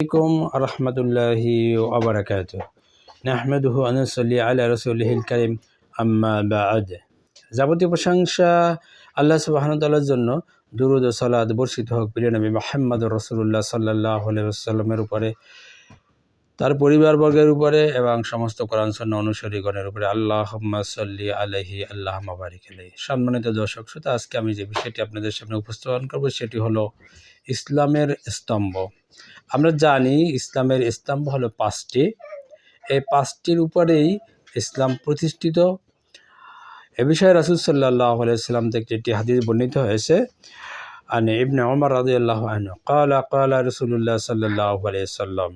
আলাইকুম রহমতুল্লাহি ওয়া বারাকাতুহু নাহমাদুহু ওয়া নুসাল্লি আলা রাসূলিহিল কারীম আম্মা বা'দ। যাবতীয় প্রশংসা আল্লাহ সুবহানাহু ওয়া তাআলার জন্য, দুরূদ ও সালাত বর্ষিত হোক প্রিয় নবী মুহাম্মদুর রাসূলুল্লাহ সাল্লাল্লাহু আলাইহি ওয়াসাল্লামের উপরে, তার পরিবারবর্গের উপরে এবং সমস্ত কোরআন সুন্নাহ অনুসারীগণের উপরে। আল্লাহুম্মা সাল্লি আলাইহি আল্লাহুম্মা বারিক আলাইহি। সম্মানিত দর্শক শ্রোতা, আজকে আমি যে বিষয়টি আপনাদের সামনে উপস্থাপন করব সেটি হলো ইসলামের স্তম্ভ। আমরা জানি ইসলামের স্তম্ভ হলো পাঁচটি। এই পাঁচটির উপরেই ইসলাম প্রতিষ্ঠিত। এ বিষয়ে রাসূল সাল্লাল্লাহু আলাইহি ওয়াসাল্লাম থেকে একটি হাদিস বর্ণিত হয়েছে। আন ইবনে ওমর রাদিয়াল্লাহু আনহু ক্বালা রাসূলুল্লাহ সাল্লাল্লাহু আলাইহি ওয়াসাল্লাম।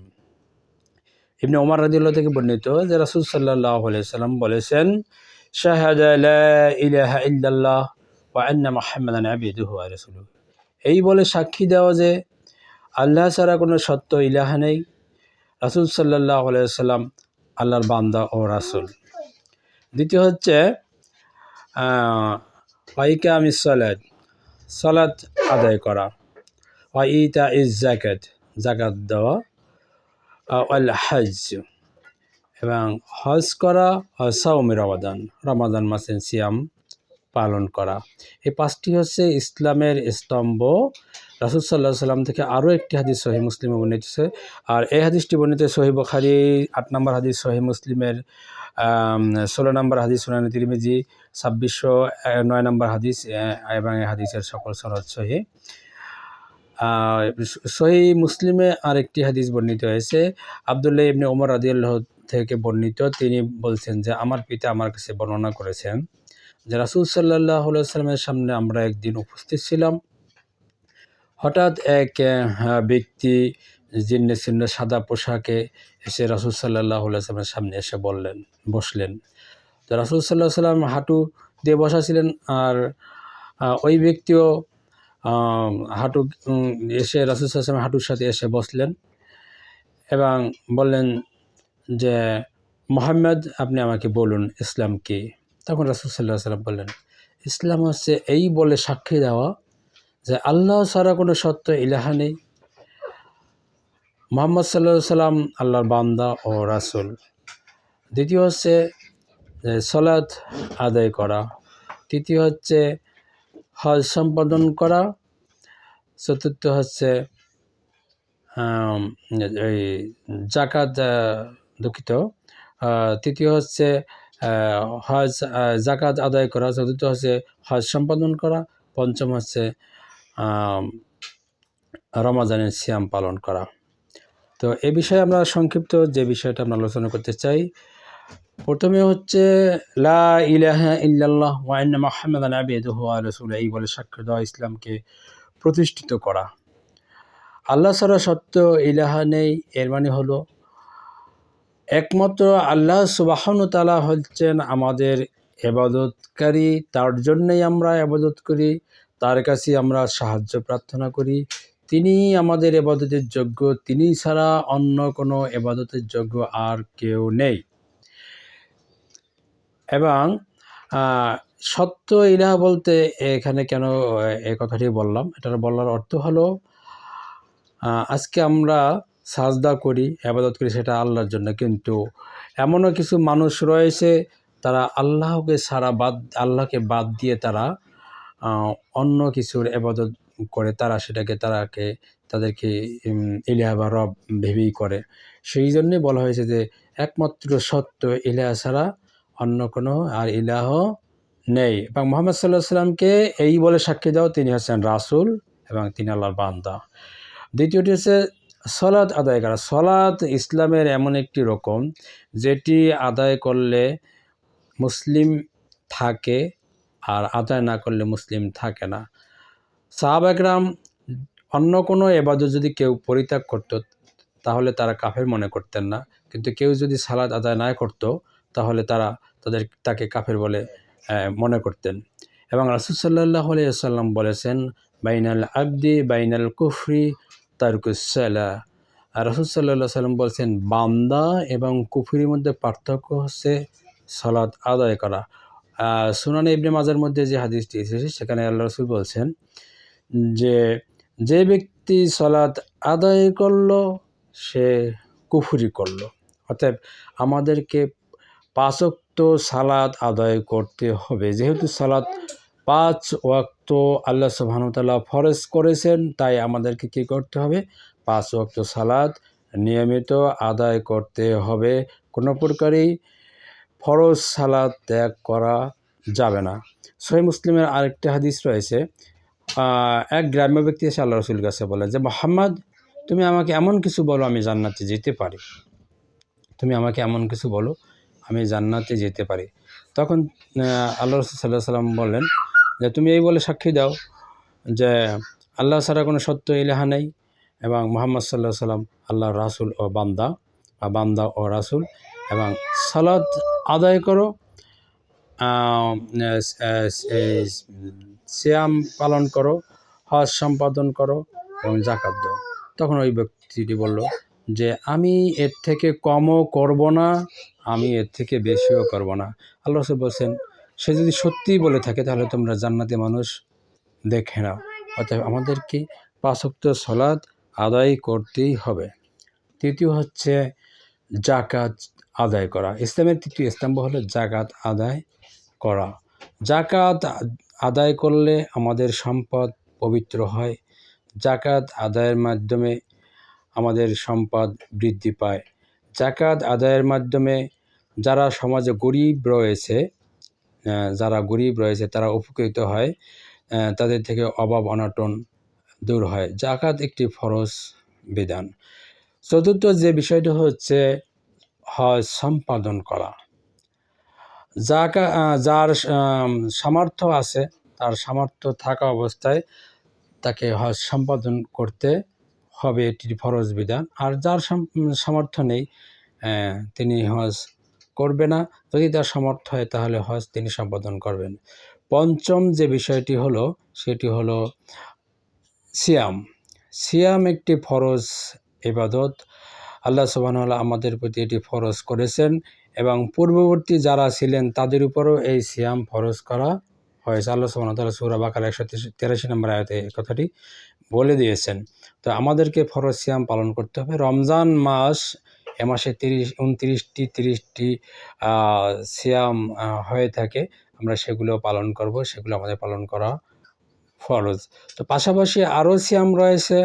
ইবনে ওমর রাদিয়াল্লাহু থেকে বর্ণিত যে রাসূল সাল্লাল্লাহু আলাইহি ওয়াসাল্লাম বলেছেন, শাহাদা লা ইলাহা ইল্লাল্লাহ ওয়া আন্না মুহাম্মাদান আবদুহু ওয়া রাসূলুহু। এই বলে সাক্ষী দেওয়া যে আল্লাহ ছাড়া কোনো সত্য ইলাহা নেই, রাসূল সাল্লাল্লাহু আলাইহি ওয়াসাল্লাম আল্লাহর বান্দা ও রাসূল। দ্বিতীয় হচ্ছে ওয়া ইকামিস সালাত, সালাত আদায় করা, ওয়া ইতাইজ যাকাত, যাকাত দেওয়া, ওয়াল হজ, এবং হজ করা, ও সাওমে রমাদান, রমাদান মাসের সিয়াম পালন করা। এই পাঁচটি হচ্ছে ইসলামের স্তম্ভ। রাসূল সাল্লাল্লাহু আলাইহি ওয়াসাল্লাম থেকে আরও একটি হাদিস সহিহ মুসলিমে বর্ণিত হয়েছে, আর এই হাদিসটি বর্ণিত সহিহ বুখারী ৮ নম্বর হাদিস, সহিহ মুসলিমের 16 নম্বর হাদিস, সুনানে তিরমিজি 2609 নম্বর হাদিস, এবং এই হাদিসের সকল সনদ সহিহ। সহিহ মুসলিমে আরেকটি হাদিস বর্ণিত হয়েছে, আব্দুল্লাহ ইবনে ওমর রাদিয়াল্লাহু থেকে বর্ণিত। তিনি বলছেন যে আমার পিতা আমার কাছে বর্ণনা করেছেন যে রাসূল সাল্লাল্লাহু আলাইহি ওয়াসাল্লামের সামনে আমরা একদিন উপস্থিত ছিলাম। হঠাৎ এক ব্যক্তি জীর্ণ শীর্ণ সাদা পোশাকে এসে রাসূল সাল্লাল্লাহু আলাইহি ওয়াসাল্লামের সামনে এসে বসলেন। তো রাসূল সাল্লাল্লাহু আলাইহি ওয়াসাল্লাম হাঁটু দিয়ে বসা ছিলেন, আর ওই ব্যক্তিও হাঁটু এসে রাসূল সাল্লাল্লাহু আলাইহি ওয়াসাল্লামের হাঁটুর সাথে এসে বসলেন এবং বললেন যে মুহাম্মদ, আপনি আমাকে বলুন ইসলাম কি? তখন রাসূল সাল্লাল্লাহু আলাইহি ওয়াসাল্লাম বললেন, ইসলাম হচ্ছে এই বলে সাক্ষী দেওয়া যে আল্লাহ ছাড়া কোনো সত্য ইলাহা নেই, মুহাম্মদ সাল্লাল্লাহু আলাইহি ওয়াসাল্লাম আল্লাহর বান্দা ও রাসূল। দ্বিতীয় হচ্ছে যে সালাত আদায় করা। তৃতীয় হচ্ছে হজ সম্পাদন করা। চতুর্থ হচ্ছে এই যাকাত, দুঃখিত, তৃতীয় হচ্ছে হজ যাকাত আদায় করা। চতুর্থ হচ্ছে হজ সম্পাদন করা। পঞ্চম হচ্ছে রমাজানের সিয়াম পালন করা। তো এ বিষয়ে আমরা সংক্ষিপ্ত যে বিষয়টা আমরা আলোচনা করতে চাই, প্রথমে হচ্ছে লা ইলাহা ইল্লাল্লাহ ওয়া আন্না মুহাম্মাদান আবদুহু ওয়া রাসূলুহু, এই বলে সাক্ষ্য দেওয়া, ইসলামকে প্রতিষ্ঠিত করা। আল্লাহ ছাড়া সত্য ইলাহা নেই, এর মানে হলো একমাত্র আল্লাহ সুবহানাহু ওয়া তাআলা হচ্ছেন আমাদের ইবাদতকারী, তার জন্যই আমরা ইবাদত করি, তার কাছে আমরা সাহায্য প্রার্থনা করি। তিনি আমাদের ইবাদতের যোগ্য, তিনি ছাড়া অন্য কোনো ইবাদতের যোগ্য আর কেউ নেই। এবং সত্য ইলাহা বলতে এখানে কেন এই কথাটি বললাম, এটার বলার অর্থ হলো আজকে আমরা সাজদা করি, ইবাদত করি, সেটা আল্লাহর জন্য, কিন্তু এমনও কিছু মানুষ রয়েছে তারা আল্লাহকে বাদ দিয়ে তারা অন্য কিছুর ইবাদত করে, তাদেরকে ইলাহা বা রব ভেবেই করে। সেই জন্যে বলা হয়েছে যে একমাত্র সত্য ইলাহা ছাড়া অন্য কোনো আর ইলাহ নেই। এবং মুহাম্মদ সাল্লাল্লাহু আলাইহি ওয়াসাল্লামকে এই বলে সাক্ষী দাও, তিনি হচ্ছেন রাসূল এবং তিনি আল্লাহর বান্দা। দ্বিতীয়টি হচ্ছে সালাত আদায় করা। সালাত ইসলামের এমন একটি রকম যেটি আদায় করলে মুসলিম থাকে, আর আদায় না করলে মুসলিম থাকে না। সাহাবা কেরাম অন্য কোনো ইবাদত যদি কেউ পরিত্যাগ করত তাহলে তারা কাফের মনে করতেন না, কিন্তু কেউ যদি সালাত আদায় না করত তাহলে তাকে কাফের বলে মনে করতেন। এবং রাসূল সাল্লাল্লাহু আলাইহি ওয়াসাল্লাম বলেছেন, বাইনাল আবদি বাইনাল কুফরি তারকুস সালাহ। আর রাসূল সাল্লাল্লাহু আলাইহি ওয়াসাল্লাম বলছেন, বান্দা এবং কুফরির মধ্যে পার্থক্য হচ্ছে সালাত আদায় করা। সুনানে ইবনে মাজার মধ্যে যে হাদিসটি এসেছে সেখানে আল্লাহ রাসূল বলছেন যে ব্যক্তি সালাত আদায় করলো সে কুফরি করলো। অতএব আমাদেরকে 5 ওয়াক্ত সালাত আদায় করতে হবে। যেহেতু সালাত 5 ওয়াক্ত আল্লাহ সুবহানাহু ওয়া তাআলা ফরজ করেছেন, তাই আমাদেরকে কী করতে হবে? 5 ওয়াক্ত সালাত নিয়মিত আদায় করতে হবে। কোনো প্রকারেই ফরজ সালাত ত্যাগ করা যাবে না। সহিহ মুসলিমের আরেকটি হাদিস রয়েছে, এক গ্রাম্য ব্যক্তি এসে আল্লাহ রাসূলের কাছে বলে যে, মুহাম্মদ, তুমি আমাকে এমন কিছু বলো আমি জান্নাতে যেতে পারি। তুমি আমাকে এমন কিছু বলো আমি জান্নাতে যেতে পারি। তখন আল্লাহ রাসূল সাল্লাল্লাহু আলাইহি ওয়াসাল্লাম বললেন যে, তুমি এই বলে সাক্ষী দাও যে আল্লাহ ছাড়া কোনো সত্য ইলাহা নেই এবং মুহাম্মদ সাল্লাল্লাহু আলাইহি ওয়াসাল্লাম আল্লাহর রাসূল ও বান্দা বা বান্দা ও রাসূল, এবং সালাত আদায় করো, সিয়াম পালন করো, হজ সম্পাদন করো এবং যাকাত দাও। তখন ওই ব্যক্তিটি বলল যে, আমি এর থেকে কমও করব না, আমি এর থেকে বেশিও করব না। আল্লাহ রাসূল বলছেন, সে যদি সত্যিই বলে থাকে তাহলে তোমরা জান্নাতি মানুষ দেখে নাও। অতএব আমাদেরকে 5 ওয়াক্ত সালাত আদায় করতেই হবে। তৃতীয় হচ্ছে যাকাত আদায় করা। ইসলামের তৃতীয় স্তম্ভ হলো যাকাত আদায় করা। যাকাত আদায় করলে আমাদের সম্পদ পবিত্র হয়। যাকাত আদায়ের মাধ্যমে আমাদের সম্পদ বৃদ্ধি পায়। যাকাত আদায়ের মাধ্যমে যারা সমাজে গরিব রয়েছে তারা উপকৃত হয়, তাদের থেকে অভাব অনটন দূর হয়। যাকাত একটি ফরজ বিধান। চতুর্থ যে বিষয়টি হচ্ছে হজ সম্পাদন করা। যার সামর্থ্য আছে, তার সামর্থ্য থাকা অবস্থায় তাকে হজ সম্পাদন করতে হবে, এটি ফরজ বিধান। আর যার সামর্থ্য নেই তিনি হজ করবে না। যদি তার সামর্থ্য হয় তাহলে হজ তিনি সম্পাদন করবেন। পঞ্চম যে বিষয়টি হলো সেটি হলো সিয়াম। সিয়াম একটি ফরজ ইবাদত। আল্লাহ সুবহানাহু ওয়া তাআলা আমাদের প্রতি এটি ফরজ করেছেন এবং পূর্ববর্তী যারা ছিলেন তাদের উপরও এই সিয়াম ফরজ করা হয়েছে। আল্লাহ সুবহানাহু ওয়া তাআলা সূরা বাকারা 183 নম্বর আয়াতে এই কথাটি বলে দিয়েছেন। তো আমাদেরকে ফরজ সিয়াম পালন করতে হবে। রমজান মাস, এ মাসে 29টি সিয়াম হয়ে থাকে, আমরা সেগুলো পালন করব, সেগুলো আমাদের পালন করা ফরজ। তো পাশাপাশি আরও সিয়াম রয়েছে,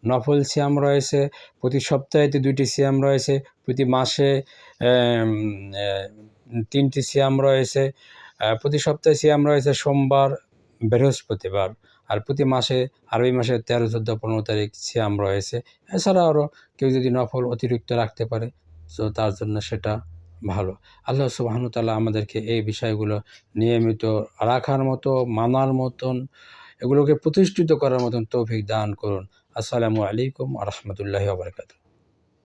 নফল সিয়াম রয়েছে, প্রতি সপ্তাহে 2টি সিয়াম রয়েছে, প্রতি মাসে 3টি সিয়াম রয়েছে, প্রতি সপ্তাহে সিয়াম রয়েছে সোমবার, বৃহস্পতিবার, আর প্রতি মাসে আরবি মাসের 13, 14, 15 তারিখ সিয়াম রয়েছে। এছাড়া আরও কেউ যদি নফল অতিরিক্ত রাখতে পারে তো তার জন্য সেটা ভালো। আল্লাহ সুবহানাহু ওয়া তাআলা আমাদেরকে এই বিষয়গুলো নিয়মিত রাখার মতো, মানার মতন, এগুলোকে প্রতিষ্ঠিত করার মতন তৌফিক দান করুন। আসসালামু আলাইকুম ওয়া রাহমাতুল্লাহি ওয়া বারাকাতুহু।